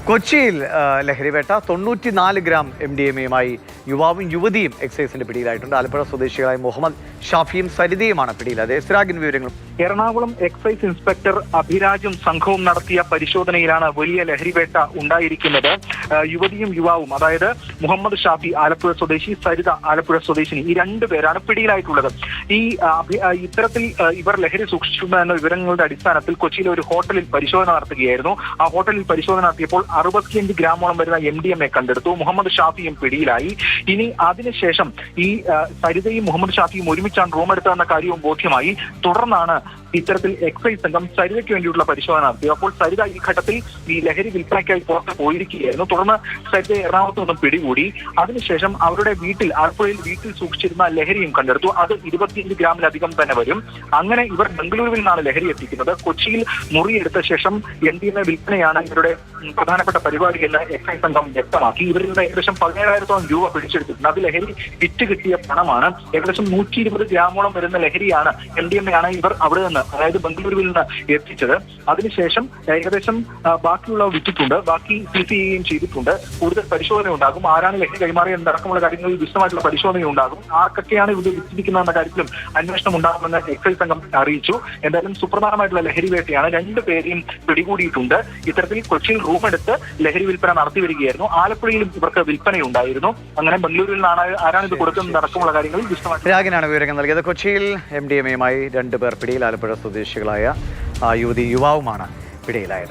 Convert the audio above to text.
കൊച്ചിയിൽ ലഹരിവേട്ട 94 ഗ്രാം MDMA-യുമായി യുവാവും യുവതിയും എക്സൈസിന്റെ പിടിയിലായിട്ടുണ്ട്. ആലപ്പുഴ സ്വദേശികളായ മുഹമ്മദ് ഷാഫിയും സരിതയുമാണ് പിടിയിലായത്. എസ്രാഗിൻ വിവരങ്ങൾ. എറണാകുളം എക്സൈസ് ഇൻസ്പെക്ടർ അഭിരാജും സംഘവും നടത്തിയ പരിശോധനയിലാണ് വലിയ ലഹരിവേട്ട ഉണ്ടായിരിക്കുന്നത്. യുവതിയും യുവാവും, അതായത് മുഹമ്മദ് ഷാഫി ആലപ്പുഴ സ്വദേശി, സരിത ആലപ്പുഴ സ്വദേശിനി, ഈ രണ്ടുപേരാണ് പിടിയിലായിട്ടുള്ളത്. ഇത്തരത്തിൽ ഇവർ ലഹരി സൂക്ഷിച്ചിട്ടുണ്ടെന്ന വിവരങ്ങളുടെ അടിസ്ഥാനത്തിൽ കൊച്ചിയിലെ ഒരു ഹോട്ടലിൽ പരിശോധന നടത്തുകയായിരുന്നു. ആ ഹോട്ടലിൽ പരിശോധന നടത്തിയപ്പോൾ 65 ഗ്രാമോളം വരുന്ന MDMA കണ്ടെടുത്തു. മുഹമ്മദ് ഷാഫിയും പിടിയിലായി. ഇനി അതിനുശേഷം ഈ സരിതയും മുഹമ്മദ് ഷാഫിയും ഒരുമിച്ചാണ് റൂം എടുത്തതെന്ന കാര്യവും ബോധ്യമായി. തുടർന്നാണ് ഇത്തരത്തിൽ എക്സൈസ് സംഘം സരിതയ്ക്ക് വേണ്ടിയിട്ടുള്ള പരിശോധന നടത്തിയത്. അപ്പോൾ സരിത ഈ ഘട്ടത്തിൽ ഈ ലഹരി വിൽപ്പനയ്ക്കായി പുറത്ത് പോയിരിക്കുകയായിരുന്നു. തുടർന്ന് സരിത എറണാകുളത്ത് നിന്നും പിടികൂടി. അതിനുശേഷം അവരുടെ ആലപ്പുഴയിൽ വീട്ടിൽ സൂക്ഷിച്ചിരുന്ന ലഹരിയും കണ്ടെടുത്തു. അത് 25 ഗ്രാമിലധികം തന്നെ വരും. അങ്ങനെ ഇവർ ബംഗളൂരുവിൽ നിന്നാണ് ലഹരി എത്തിക്കുന്നത്. കൊച്ചിയിൽ മുറിയെടുത്ത ശേഷം MDMA വിൽപ്പനയാണ് ഇവരുടെ പ്രധാനപ്പെട്ട പരിപാടി എന്ന് എക്സൈസ് സംഘം വ്യക്തമാക്കി. ഇവരിൽ നിന്ന് ഏകദേശം 17,000 രൂപ പിടിച്ചെടുത്തിട്ടുണ്ട്. അത് ലഹരി വിറ്റ് കിട്ടിയ പണമാണ്. ഏകദേശം 120 ഗ്രാമോളം വരുന്ന ലഹരിയാണ് MDMA ആണ് ഇവർ അവിടെ നിന്ന്, അതായത് ബംഗളൂരുവിൽ നിന്ന് എത്തിച്ചത്. അതിനുശേഷം ഏകദേശം ബാക്കിയുള്ള വിറ്റിട്ടുണ്ട്, ബാക്കി സീസ് ചെയ്യുകയും ചെയ്തിട്ടുണ്ട്. കൂടുതൽ പരിശോധന ഉണ്ടാകും. ആരാണ് ലഹരി കൈമാറിയതടക്കമുള്ള കാര്യങ്ങളിൽ വിശദമായിട്ടുള്ള പരിശോധന ഉണ്ടാകും. ആർക്കൊക്കെയാണ് ഇത് വിറ്റിരിക്കുന്നതെന്ന കാര്യത്തിലും അന്വേഷണം ഉണ്ടാകുമെന്ന് എക്സൈസ് സംഘം അറിയിച്ചു. എന്തായാലും സുപ്രധാനമായിട്ടുള്ള ലഹരി വേട്ടയാണ്. രണ്ടുപേരെയും പിടികൂടിയിട്ടുണ്ട്. ഇത്തരത്തിൽ കൊച്ചിയിൽ റൂം എടുത്ത് ലഹരി വിൽപ്പന നടത്തി വരികയായിരുന്നു. ആലപ്പുഴയിലും ഇവർക്ക് വിൽപ്പനയുണ്ടായിരുന്നു. അങ്ങനെ ബംഗളൂരുവിൽ നിന്നാണ് ആരാണ് ഇത് കൊടുക്കുന്നത് അടക്കമുള്ള കാര്യങ്ങളിൽ വിശദമായിട്ട് രാഗിനാണ് വിവരങ്ങൾ നൽകിയത്. കൊച്ചിയിൽ MDMA-യുമായി 2 പേർ പിടിയിൽ. ആലപ്പുഴ സ്വദേശികളായ യുവതി യുവാവുമാണ് പിടിയിലായത്.